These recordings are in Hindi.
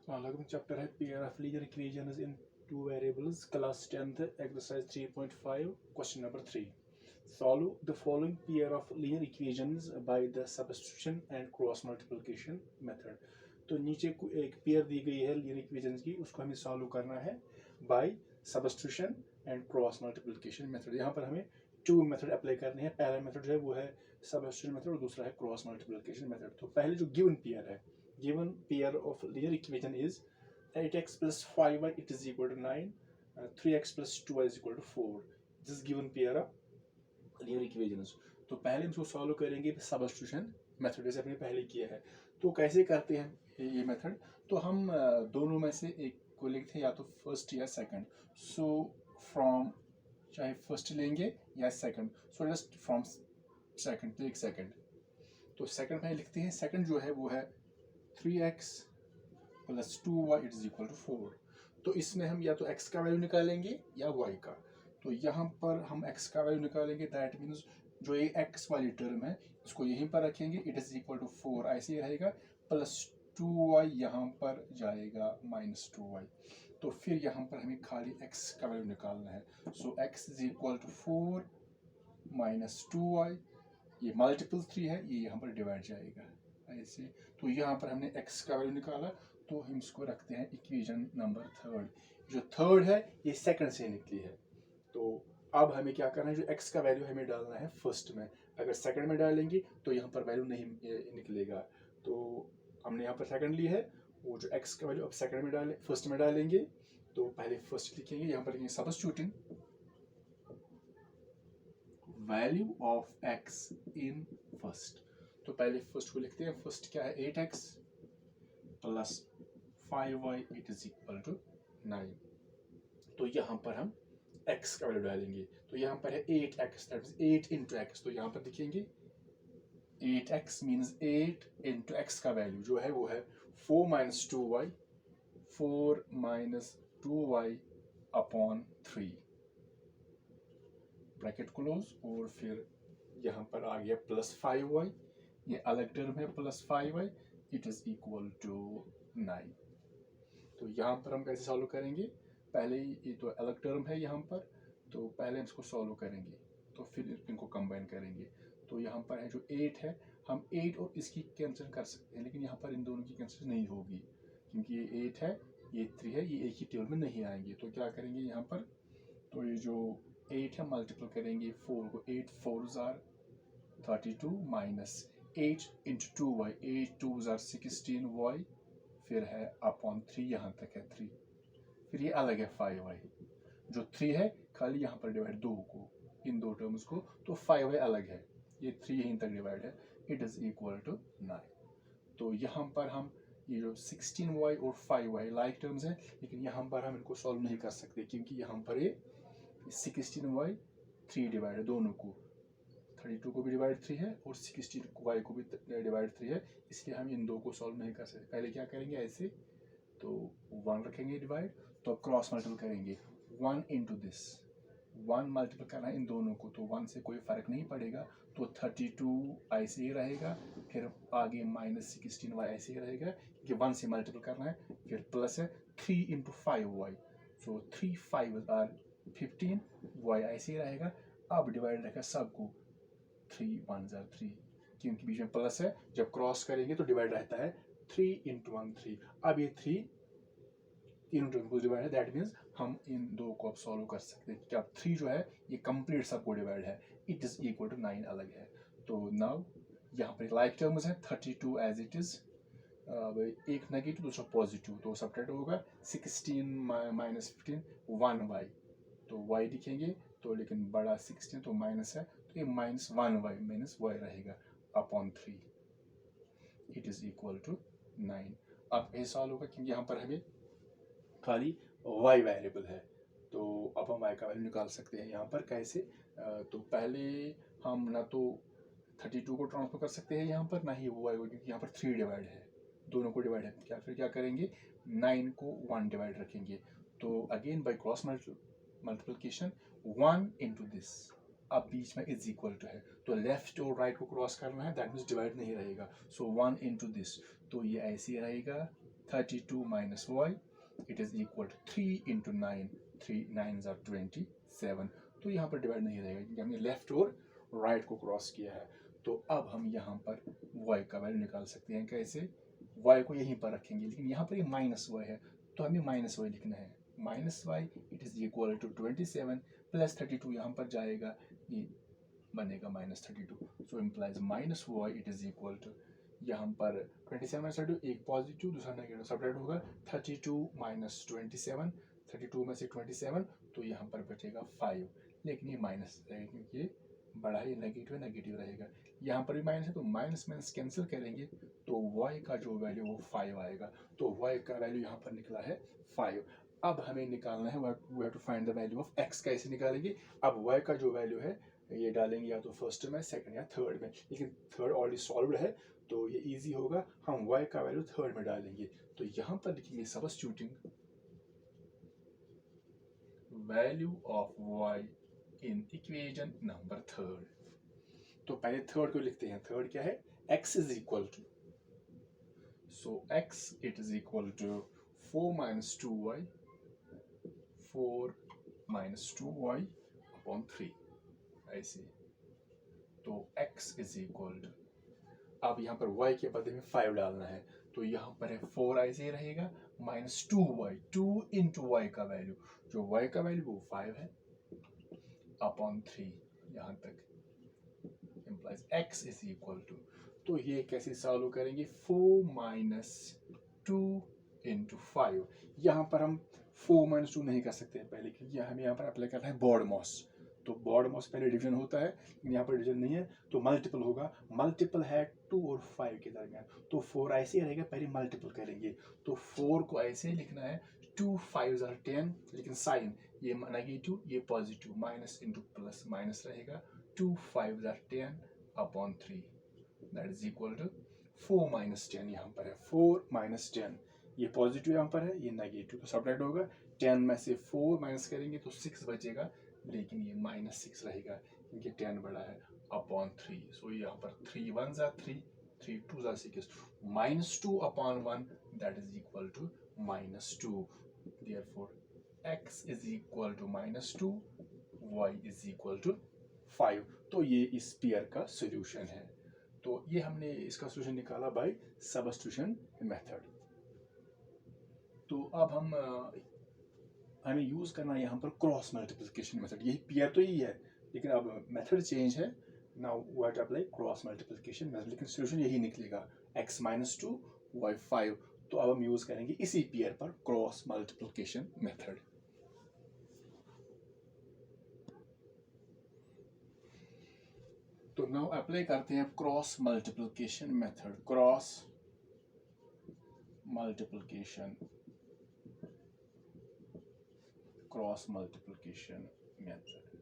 लगभग चैप्टर है pair of linear equations in two variables class 10th exercise 3.5 question number 3 solve the following pair of linear equations by the substitution and cross multiplication method. तो नीचे एक पेयर दी गई है लीनियर इक्वेशंस की, उसको हमें सॉल्व करना है by substitution and cross multiplication method. यहाँ पर हमें टू मेथड अप्लाई करने हैं। पहला मेथड जो है वो है सब्स्टिट्यूशन मेथड और दूसरा है क्रॉस मल्टीप्लिकेशन मेथड। तो पहले जो गिवन पेयर है, given pair of linear equation is 8x plus 5y it is equal to 9, 3x plus 2y is equal to 4. This is given pair of linear equations. तो पहले हम इसको सॉल्व करेंगे सब्स्टिट्यूशन मेथड, जैसे हमने पहले किया है। तो कैसे करते हैं ये मेथड? तो हम दोनों में से एक को लिखते हैं, या तो फर्स्ट या सेकंड। सो फ्रॉम, चाहे फर्स्ट लेंगे या second, so just from second, तो एक सेकंड। तो सेकंड में लिखते हैं, सेकंड जो है वो है 3x plus 2y it is equal to 4। तो इसमें हम या तो x का वैल्यू निकालेंगे या y का। तो यहाँ पर हम x का वैल्यू निकालेंगे, दैट मीन्स जो ये x वाली टर्म है इसको यहीं पर रखेंगे, इट इज इक्वल टू 4 ऐसे ही रहेगा, प्लस 2y यहाँ पर जाएगा माइनस 2y। तो फिर यहाँ पर हमें खाली x का वैल्यू निकालना है। So x is equal to 4 minus 2y, ये मल्टीपल 3 है, ये यहाँ पर डिवाइड जाएगा ऐसे। तो यहाँ पर हमने x का वैल्यू निकाला, तो हम इसको रखते हैं इक्वेशन नंबर थर्ड। जो थर्ड है ये सेकंड से निकली है। तो अब हमें क्या करना है, जो x का वैल्यू हमें डालना है फर्स्ट में। अगर सेकंड में डालेंगे तो यहाँ पर वैल्यू नहीं निकलेगा। तो हमने यहाँ पर सेकंड ली है, वो जो x का वैल्यू अब सेकंड में डालें, फर्स्ट में डालेंगे। तो पहले फर्स्ट लिखेंगे, यहाँ पर लिखेंगे substituting value of x in first. तो पहले फर्स्ट को लिखते हैं, फर्स्ट क्या है 8x plus 5y it is equal to 9। तो यहाँ पर हम x का वैल्यू डालेंगे। तो यहाँ पर है 8x, that means 8 into x. तो यहाँ पर लिखेंगे 8x मीन्स 8 इंटू एक्स का वैल्यू जो है वो है 4 minus 2y, 4 minus 2y upon 3 bracket close. और फिर यहाँ पर आ गया प्लस 5y, ये अलग टर्म है plus 5y, it is equal to 9। तो यहाँ पर हम कैसे सॉल्व करेंगे, पहले ये तो अलग टर्म है यहाँ पर, तो पहले हम इसको सॉल्व करेंगे, तो फिर इनको कंबाइन करेंगे। तो यहाँ पर है जो 8 है, हम 8 और इसकी कैंसिल कर सकते हैं, लेकिन यहाँ पर इन दोनों की कैंसिल नहीं होगी, क्योंकि ये 8 है, ये 3 है, ये एक ही टेबल में नहीं आएंगे। तो क्या करेंगे यहाँ पर, तो ये जो 8 है मल्टीपल करेंगे 4 को, 8 4 are 32 minus 8 into 2y, 8 2 are 16y, फिर है अपॉन 3, यहाँ तक है 3, फिर ये अलग है 5y। जो 3 है खाली यहाँ पर डिवाइड 2 को, इन दो टर्म्स को, तो 5y अलग है, ये 3 यहीं तक डिवाइड है, इट इज इक्वल टू 9। तो यहाँ पर हम ये जो 16y और 5y लाइक टर्म्स है, लेकिन यहाँ पर हम इनको सॉल्व नहीं कर सकते, क्योंकि यहाँ पर ये 16y 3 डिवाइड है दोनों को, 32 को भी डिवाइड 3 है और 16y को भी डिवाइड 3 है, इसलिए हम इन दो को सॉल्व नहीं कर सकते। पहले क्या करेंगे ऐसे, तो 1 रखेंगे डिवाइड, तो अब क्रॉस मल्टीपल करेंगे 1 इंटू दिस, 1 मल्टीपल करना है इन दोनों को, तो 1 से कोई फर्क नहीं पड़ेगा, तो 32 ऐसे ही रहेगा, फिर आगे माइनस 16y ऐसे ही रहेगा, क्योंकि 1 से मल्टीपल करना है, फिर प्लस है 3 into 5y, so 3 5 are 15, y ऐसे ही रहेगा। अब डिवाइड रखा सबको, 3 1 आर 3, क्योंकि बीच में प्लस है, जब क्रॉस करेंगे तो डिवाइड रहता है 3 इंटू 1 3। अब ये 3 तीनों टर्म को डिवाइड है, दैट मीन्स हम इन दो को अब सॉल्व कर सकते हैं, कि अब 3 जो है ये कंप्लीट सबको डिवाइड है, इट इज इक्वल टू 9 अलग है। तो नाउ यहाँ पर लाइक टर्म्स है 32 एज इट इज, एक नेगेटिव दूसरा पॉजिटिव, तो सब्ट्रैक्ट होगा 16 माइनस 15 1y, तो y लिखेंगे, तो लेकिन बड़ा 16 तो माइनस है, तो ये माइनस 1y माइनस y रहेगा upon 3, it is equal to 9। अब ये सॉल्व होगा, क्योंकि यहाँ पर हमें खाली y वेरिएबल है, तो अब हम y का वैल्यू निकाल सकते हैं। यहाँ पर कैसे, तो पहले हम ना तो 32 को ट्रांसफर कर सकते हैं यहाँ पर, ना ही वो y को, क्योंकि यहाँ पर 3 डिवाइड है, दोनों को डिवाइड है, क्या फिर क्या करेंगे 9 को 1 डिवाइड रखेंगे, तो again bye cross multiplication 1 into this, अब बीच में इज इक्वल टू है, तो लेफ्ट और राइट को क्रॉस करना है, दैट मीन्स डिवाइड नहीं रहेगा, सो 1 इंटू दिस, तो ये ऐसे ही रहेगा 32 minus y, it is equal to 3 into 9, 3 9s are 27. तो यहाँ पर डिवाइड नहीं रहेगा क्योंकि हमने लेफ्ट और राइट को क्रॉस किया है। तो अब हम यहाँ पर y का वैल्यू निकाल सकते हैं। कैसे? y को यहीं पर रखेंगे, लेकिन यहाँ पर ये माइनस y है तो हमें माइनस y लिखना है। Minus y it is equal to 27 plus 32 यहाँ पर जाएगा, ये बनेगा minus 32। So implies minus y it is equal to, यहाँ पर 27 माइनस 32 एक पॉजिटिव दूसरा नेगेटिव सेपरेट होगा। 32 माइनस 27, 32 में से 27 तो यहाँ पर बचेगा 5, लेकिन ये माइनस रहेगा क्योंकि ये बड़ा है, नेगेटिव नेगेटिव रहेगा। यहाँ पर भी माइनस है तो माइनस माइनस कैंसिल करेंगे तो y का जो वैल्यू वो 5 आएगा। तो y का वैल्यू यहाँ पर निकला है 5। अब हमें निकालना है we have to find the value of x। कैसे निकालेंगे? अब y का जो वैल्यू है ये डालेंगे या तो फर्स्ट में, सेकंड या थर्ड में, लेकिन थर्ड ऑलरेडी सॉल्व्ड है तो ये इजी होगा। हम y का वैल्यू थर्ड में डालेंगे तो यहाँ पर लिखेंगे substituting value of y in equation number third. तो पहले थर्ड को लिखते हैं। थर्ड क्या है? x is equal to, so x it is equal to 4 minus 2y, 4 minus 2y upon 3, ऐसे। तो x इज इक्वल टू, अब यहाँ पर y के बदले में 5 डालना है तो यहाँ पर है 4 ऐसे ही रहेगा माइनस 2y, 2 इंटू y का वैल्यू, जो y का वैल्यू वो 5 है अपॉन 3 यहाँ तक, implies x is equal to. तो ये कैसे सॉल्व करेंगे? 4 माइनस 2 इंटू 5। यहाँ पर हम 4 माइनस 2 नहीं कर सकते पहले क्योंकि हमें यहाँ पर अप्लाई करना है बॉड मॉस। तो बॉड मॉस पहले डिवीजन होता है, यहाँ पर डिवीजन नहीं है तो मल्टीपल होगा। मल्टीपल है 2 और 5 के दरमियान, तो 4 ऐसे रहेगा, पहले मल्टीपल करेंगे तो 4 को ऐसे लिखना है 2 5s are 10, लेकिन साइन ये नेगेटिव ये positive, minus into plus minus रहेगा, 2 5s are 10 upon 3 that is equal to 4 minus 10। यहाँ पर है 4 माइनस 10, ये पॉजिटिव यहाँ पर है ये नेगेटिव, तो सब्ट्रैक्ट होगा। 10 में से 4 माइनस करेंगे तो 6 बचेगा, लेकिन ये माइनस 6 रहेगा क्योंकि 10 बड़ा है अपॉन 3। सो यहाँ पर 3 1s are 3, 3 2s are 6, minus 2 upon 1 that is equal to minus 2। Therefore x is equal to minus 2, y is equal to 5। तो ये इस पेयर का सोल्यूशन है। तो ये हमने इसका सोल्यूशन निकाला बाय सबस्टिट्यूशन मेथड। तो अब हमें यूज करना है यहाँ पर क्रॉस मल्टीप्लिकेशन मेथड। यही पेयर तो यही है, लेकिन अब मेथड चेंज है। Now we have to apply cross multiplication method, लेकिन सोल्यूशन यही निकलेगा x माइनस 2 y 5। तो अब हम यूज करेंगे इसी पेयर पर क्रॉस मल्टीप्लिकेशन मेथड। तो नाउ अप्लाई करते हैं cross multiplication method. Cross multiplication method.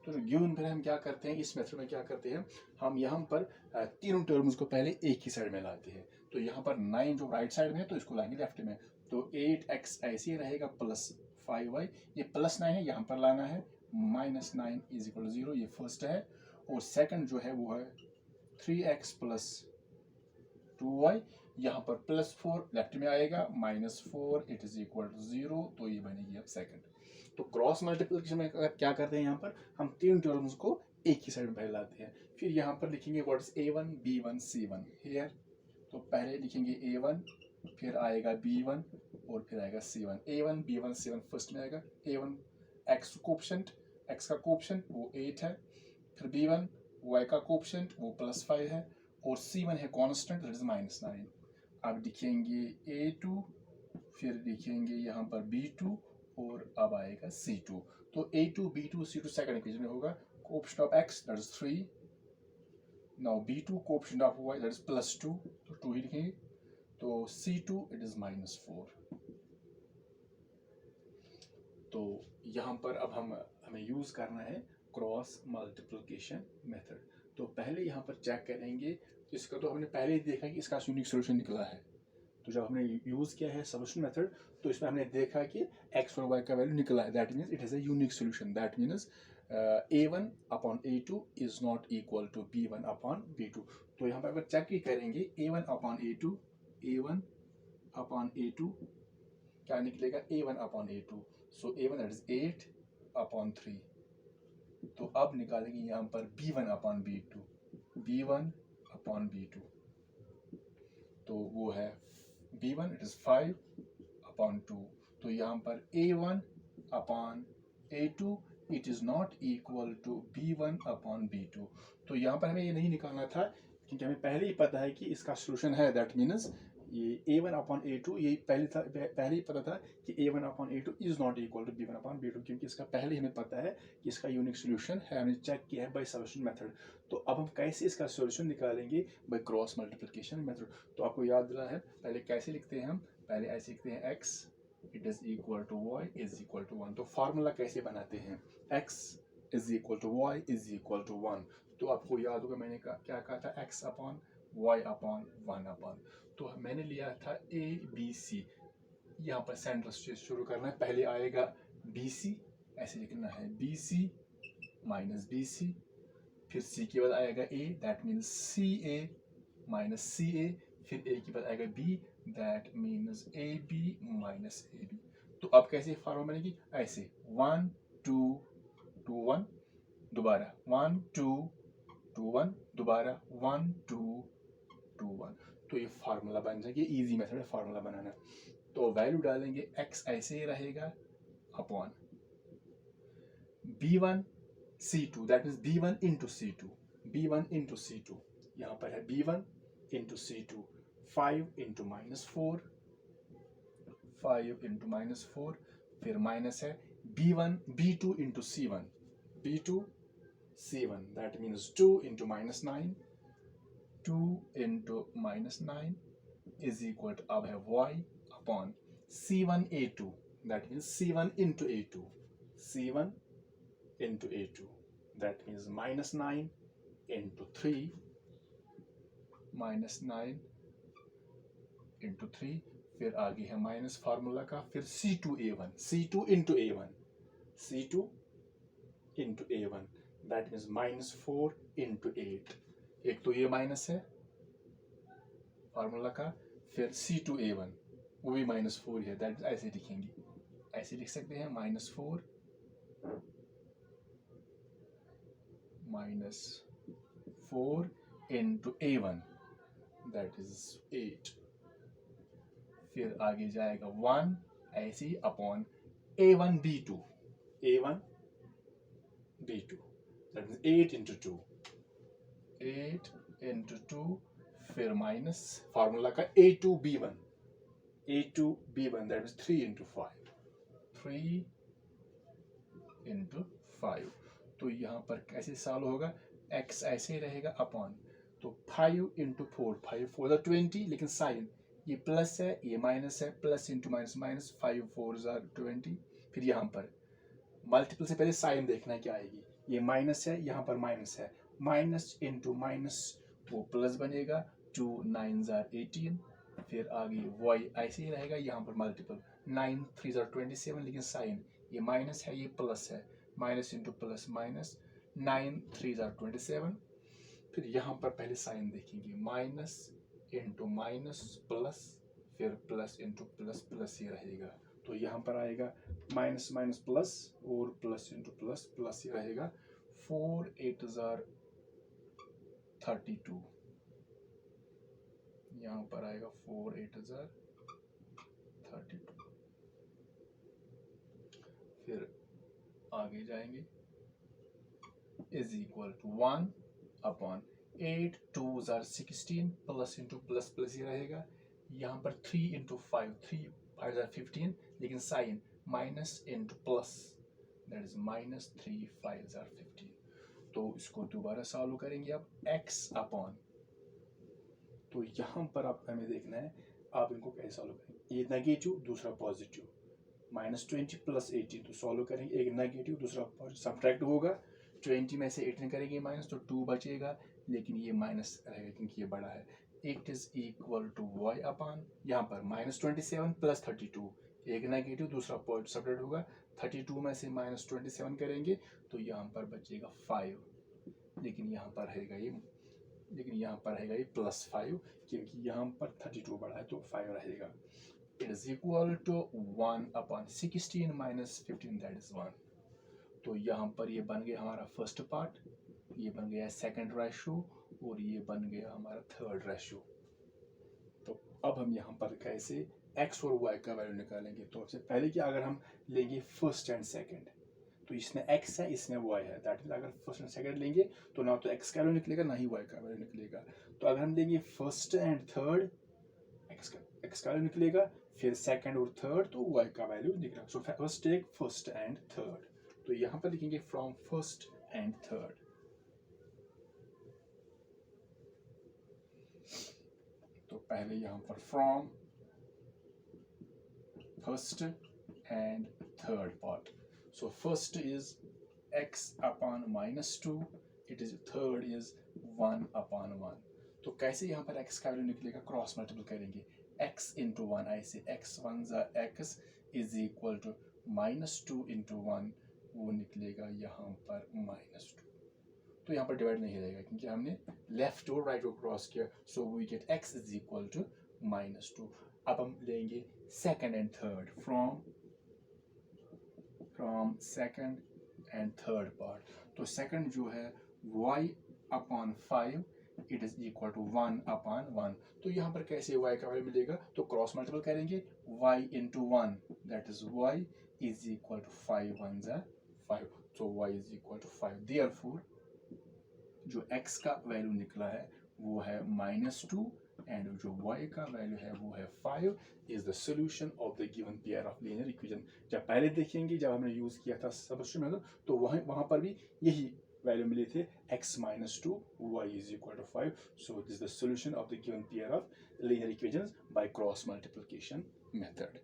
तो गिवन पर हम क्या करते हैं, इस मेथड में क्या करते हैं, हम यहाँ पर तीनों टर्म्स को पहले एक ही साइड में लाते हैं। तो यहाँ पर 9 जो राइट साइड में है तो इसको लाएंगे लेफ्ट में, तो 8x ऐसे ही रहेगा प्लस 5y, ये प्लस 9 है यहाँ पर लाना है, माइनस 9 इज इक्वल टू 0, ये फर्स्ट है। और सेकंड जो है वो है 3x प्लस 2y, यहाँ पर प्लस 4 लेफ्ट में आएगा, minus 4 it is equal to 0, तो ये बनेगी अब सेकंड। तो क्रॉस मल्टीप्लिकेशन में क्या करते हैं, यहाँ पर हम तीन टर्म्स को एक ही साइड में लाते हैं। फिर यहाँ पर लिखेंगे what is a1 b1 c1 here. तो पहले लिखेंगे a1, फिर आएगा b1 और फिर आएगा c1। a1 b1 c1 first में आएगा। a1 x कोएफिशिएंट, x का कोएफिशिएंट वो 8 है, फिर b1 y का कोएफिशिएंट वो प्लस 5 है, और c1 है कांस्टेंट दैट इज माइनस 9। अब लिखेंगे a2, फिर लिखेंगे यहाँ पर b2 और अब आएगा c2। तो a2 b2 c2 second equation में होगा। Coefficient of x that is 3, now b2 coefficient of y that is plus 2, तो 2 ही लिखेंगे। तो c2 इट इज माइनस 4। तो यहाँ पर अब हमें यूज करना है क्रॉस मल्टीप्लिकेशन मेथड। तो पहले यहाँ पर चेक करेंगे, इसका तो हमने पहले ही देखा कि इसका यूनिक सॉल्यूशन निकला है। तो जब हमने यूज किया है सबस्टिट्यूशन मेथड तो इसमें हमने देखा कि x और y का वैल्यू निकला है, that means it is a unique solution. That means a1 upon a2 is not equal to b1 upon b2। तो यहाँ पर अगर चेक ही करेंगे a1 upon a2, a1 upon A2 क्या निकलेगा, A1 upon A2. So A1 that is 8 upon 3. तो अब निकालेंगे यहाँ पर B1 upon B2. B1 upon B2 तो वो है B1 इट इज 5 अपॉन 2. तो यहाँ पर A1 upon A2 it is not equal to B1 upon B2. तो यहाँ पर हमें ये नहीं निकालना था क्योंकि हमें पहले ही पता है कि इसका सोल्यूशन है. दैट मीन्स ये A1 अपॉन A2 ये पहले ही पता था कि A1 upon A2 is not equal to B1 upon B2 क्योंकि इसका पहले हमें पता है कि इसका यूनिक सोल्यूशन है. हमने चेक किया है बाय सब्स्टिट्यूशन मेथड. तो अब हम कैसे इसका सोल्यूशन निकालेंगे, बाय क्रॉस मल्टीप्लिकेशन मेथड. तो आपको याद दिला है पहले कैसे लिखते हैं हम, पहले ऐसे लिखते हैं x it is equal to y is equal to 1. तो फार्मूला कैसे बनाते हैं, x is equal to y is equal to 1. तो आपको याद होगा मैंने क्या कहा था, x upon y upon 1 upon. तो मैंने लिया था a b c. यहाँ पर सेंटर से शुरू करना है, पहले आएगा bc, ऐसे लिखना है bc माइनस bc, फिर c के बाद आएगा a that means ca minus ca, फिर a के बाद आएगा b that means ab minus ab. तो अब कैसे फॉर्मूला बनेगी, ऐसे 1 2 2 1 दोबारा 1 2 2 1 दोबारा 1 2 2 1. तो ये फार्मूला बन जाएगी. इजी मेथड है फार्मूला बनाना. तो वैल्यू डालेंगे x ऐसे ही रहेगा upon b1 c2 that means b1 into c2, b1 into c2. यहाँ पर है b1 into c2 5 into minus 4, 5 into minus 4, फिर माइनस है b1 b2 into c1, b2 c1 that means 2 into minus 9, 2 into minus 9 is equal to अब है y upon c1 a2 that means c1 into a2, c1 into a2 that means minus 9 into 3, minus 9 into 3, फिर आगे है माइनस फार्मूला का, फिर c2 a1, c2 into a1, c2 into a1 that means minus 4 into 8. एक तो ये माइनस है फार्मूला का, फिर c2 a1 वो भी माइनस 4 है, दैट ऐसे लिखेंगे, ऐसे लिख सकते हैं minus 4 minus 4 into a1 that is 8. फिर आगे जाएगा 1 ऐसे ही upon a1 b2, a1 b2 that means 8 into 2, 8 into 2, फिर माइनस फार्मूला का a2 b1, a2 b1 that means 3 into 5, 3 into 5. तो यहाँ पर कैसे सॉल्व होगा, x ऐसे ही रहेगा अपॉन, तो 5 इंटू 4, 5 4 20, लेकिन साइन ये प्लस है ये माइनस है, प्लस इंटू माइनस माइनस, 5 4 20. फिर यहाँ पर मल्टीपल से पहले साइन देखना है क्या आएगी, ये माइनस है यहाँ पर माइनस है, माइनस इंटू माइनस वो प्लस बनेगा, 2 9 18. फिर आगे y ऐसे ही रहेगा, यहाँ पर मल्टीपल 9 3 27, लेकिन साइन ये माइनस है ये प्लस है, माइनस इंटू प्लस माइनस, 9 3 27. फिर यहाँ पर पहले साइन देखेंगे, माइनस इंटू माइनस प्लस, फिर प्लस इंटू प्लस, प्लस ही रहेगा. तो यहाँ पर आएगा माइनस माइनस प्लस और प्लस इंटू प्लस, प्लस ही रहेगा. 4 8 32. यहाँ पर आएगा 4 8 32. फिर आगे जाएंगे is equal to 1 upon 8 2 16, plus into plus plus ही रहेगा. यहाँ पर 3 इंटू 5, 3 5 15, लेकिन sign minus into plus that is minus 3 5 15. तो इसको दोबारा सॉल्व करेंगे अब x अपॉन, तो यहाँ पर आप हमें देखना है आप इनको कैसे सॉल्व करेंगे, ये नेगेटिव दूसरा पॉजिटिव, माइनस 20 प्लस 18. तो सॉल्व करेंगे, एक नेगेटिव दूसरा पॉजिटिव, सब्ट्रैक्ट होगा, 20 में से 18 करेंगे माइनस, तो 2 बचेगा, लेकिन ये माइनस रहेगा क्योंकि ये बड़ा है. It is equal to y upon, यहाँ पर माइनस 27 प्लस 32, एक नेगेटिव दूसरा पॉजिटिव सब्ट्रैक्ट होगा, 32 में से माइनस 27 करेंगे तो यहाँ पर बचेगा 5, लेकिन यहाँ पर रहेगा ये लेकिन यहाँ पर रहेगा ये +5 क्योंकि यहाँ पर 32 बड़ा है तो 5 रहेगा। It is equal to 1/16 - 15 that is 1। तो यहाँ पर ये बन गया हमारा फर्स्ट पार्ट, ये बन गया सेकंड रेशो और ये बन गया हमारा थर्ड रेशो। तो अब हम यहाँ पर कैसे x और y का वैल्यू निकालेंगे। तो सबसे पहले कि अगर हम लेंगे फर्स्ट एंड सेकंड, तो इसमें x है इसमें y है, दैट इज अगर फर्स्ट एंड सेकंड लेंगे तो ना तो x का वैल्यू निकलेगा ना ही y का वैल्यू निकलेगा। तो अगर हम लेंगे फर्स्ट एंड थर्ड, x का वैल्यू निकलेगा, फिर सेकंड और थर्ड तो y का वैल्यू निकलेगा। So first take first and third, तो यहाँ पर लिखेंगे फ्रॉम फर्स्ट एंड थर्ड। तो पहले यहाँ पर from first and third part. So first is x/-2, it is third is 1/1। तो कैसे यहाँ पर x का वैल्यू निकलेगा, क्रॉस मल्टीपल करेंगे x into 1, ऐसे x 1 x is equal to -2 into 1, वो निकलेगा यहाँ पर -2। तो यहाँ पर डिवाइड नहीं रहेगा क्योंकि हमने लेफ्ट और राइट को क्रॉस किया, so we get x is equal to -2। अब हम लेंगे second and third, from second and third part. तो सेकंड जो है y/5, it is equal to 1/1। तो यहाँ पर कैसे y का वैल्यू मिलेगा, तो क्रॉस मल्टीपल करेंगे y into 1, that is y is equal to 5 1 5, तो y is equal to 5। Therefore जो x का वैल्यू निकला है वो है -2 एंड जो y का वैल्यू है वो है 5 is the solution of the given pair of linear equation. जब पहले देखेंगे जब हमने यूज किया था सबस्टिट्यूशन मेथड, तो वहां पर भी यही वैल्यू मिले थे, x -2 y is equal to 5। So this is the solution of the given pair of linear equations by cross multiplication method.